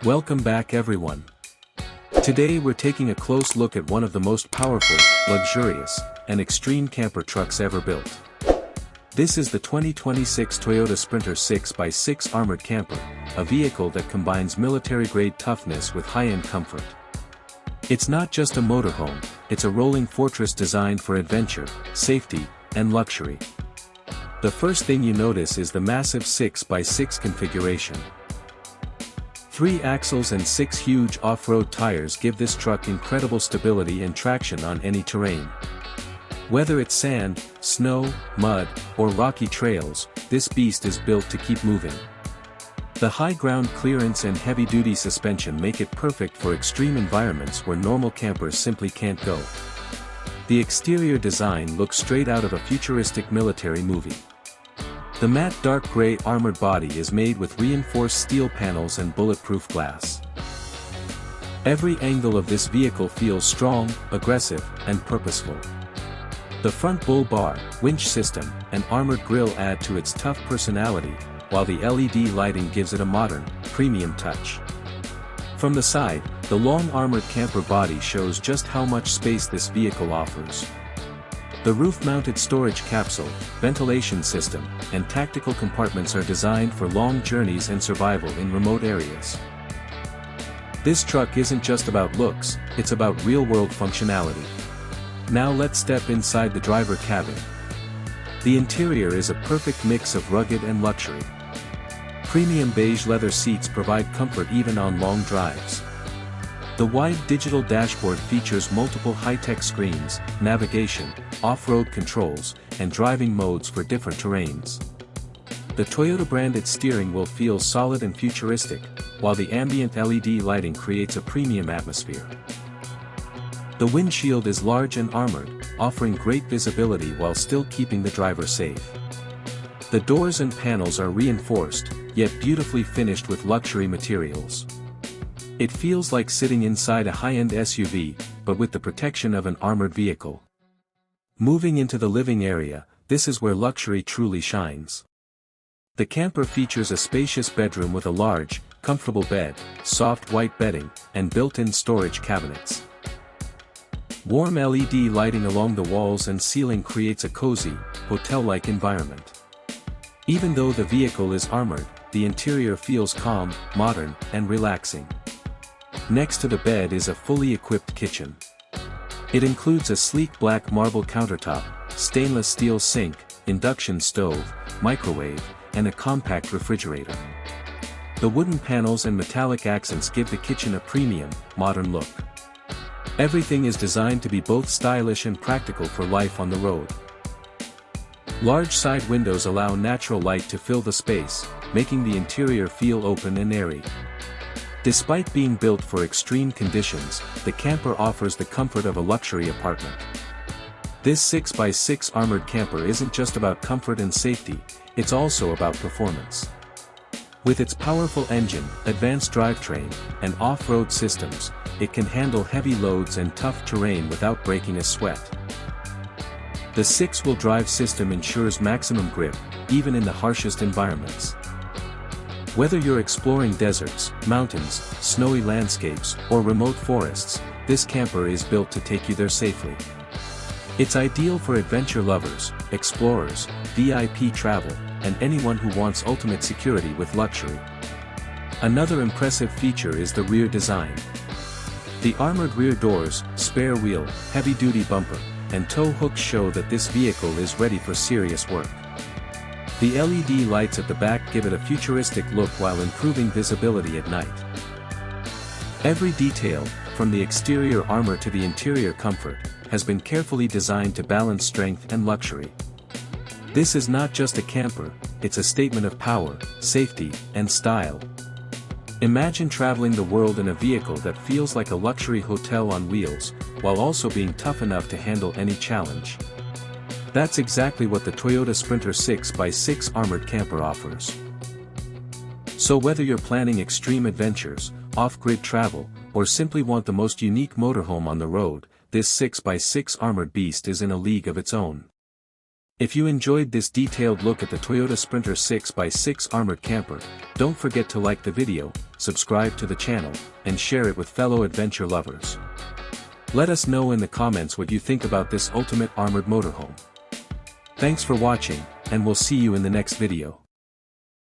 Welcome back everyone. Today we're taking a close look at one of the most powerful, luxurious, and extreme camper trucks ever built. This is the 2026 Toyota Sprinter 6x6 Armored Camper, a vehicle that combines military-grade toughness with high-end comfort. It's not just a motorhome, it's a rolling fortress designed for adventure, safety, and luxury. The first thing you notice is the massive 6x6 configuration. 3 axles and 6 huge off-road tires give this truck incredible stability and traction on any terrain. Whether it's sand, snow, mud, or rocky trails, this beast is built to keep moving. The high ground clearance and heavy-duty suspension make it perfect for extreme environments where normal campers simply can't go. The exterior design looks straight out of a futuristic military movie. The matte dark gray armored body is made with reinforced steel panels and bulletproof glass. Every angle of this vehicle feels strong, aggressive, and purposeful. The front bull bar, winch system, and armored grille add to its tough personality, while the LED lighting gives it a modern, premium touch. From the side, the long armored camper body shows just how much space this vehicle offers. The roof-mounted storage capsule, ventilation system, and tactical compartments are designed for long journeys and survival in remote areas. This truck isn't just about looks, it's about real-world functionality. Now let's step inside the driver cabin. The interior is a perfect mix of rugged and luxury. Premium beige leather seats provide comfort even on long drives. The wide digital dashboard features multiple high-tech screens, navigation, off-road controls, and driving modes for different terrains. The Toyota-branded steering wheel feels solid and futuristic, while the ambient LED lighting creates a premium atmosphere. The windshield is large and armored, offering great visibility while still keeping the driver safe. The doors and panels are reinforced, yet beautifully finished with luxury materials. It feels like sitting inside a high-end SUV, but with the protection of an armored vehicle. Moving into the living area, this is where luxury truly shines. The camper features a spacious bedroom with a large, comfortable bed, soft white bedding, and built-in storage cabinets. Warm LED lighting along the walls and ceiling creates a cozy, hotel-like environment. Even though the vehicle is armored, the interior feels calm, modern, and relaxing. Next to the bed is a fully equipped kitchen. It includes a sleek black marble countertop, stainless steel sink, induction stove, microwave, and a compact refrigerator. The wooden panels and metallic accents give the kitchen a premium, modern look. Everything is designed to be both stylish and practical for life on the road. Large side windows allow natural light to fill the space, making the interior feel open and airy. Despite being built for extreme conditions, the camper offers the comfort of a luxury apartment. This 6x6 armored camper isn't just about comfort and safety, it's also about performance. With its powerful engine, advanced drivetrain, and off-road systems, it can handle heavy loads and tough terrain without breaking a sweat. The 6-wheel drive system ensures maximum grip, even in the harshest environments. Whether you're exploring deserts, mountains, snowy landscapes, or remote forests, this camper is built to take you there safely. It's ideal for adventure lovers, explorers, VIP travel, and anyone who wants ultimate security with luxury. Another impressive feature is the rear design. The armored rear doors, spare wheel, heavy-duty bumper, and tow hooks show that this vehicle is ready for serious work. The LED lights at the back give it a futuristic look while improving visibility at night. Every detail, from the exterior armor to the interior comfort, has been carefully designed to balance strength and luxury. This is not just a camper, it's a statement of power, safety, and style. Imagine traveling the world in a vehicle that feels like a luxury hotel on wheels, while also being tough enough to handle any challenge. That's exactly what the Toyota Sprinter 6x6 Armored Camper offers. So whether you're planning extreme adventures, off-grid travel, or simply want the most unique motorhome on the road, this 6x6 armored beast is in a league of its own. If you enjoyed this detailed look at the Toyota Sprinter 6x6 armored camper, don't forget to like the video, subscribe to the channel, and share it with fellow adventure lovers. Let us know in the comments what you think about this ultimate armored motorhome. Thanks for watching, and we'll see you in the next video.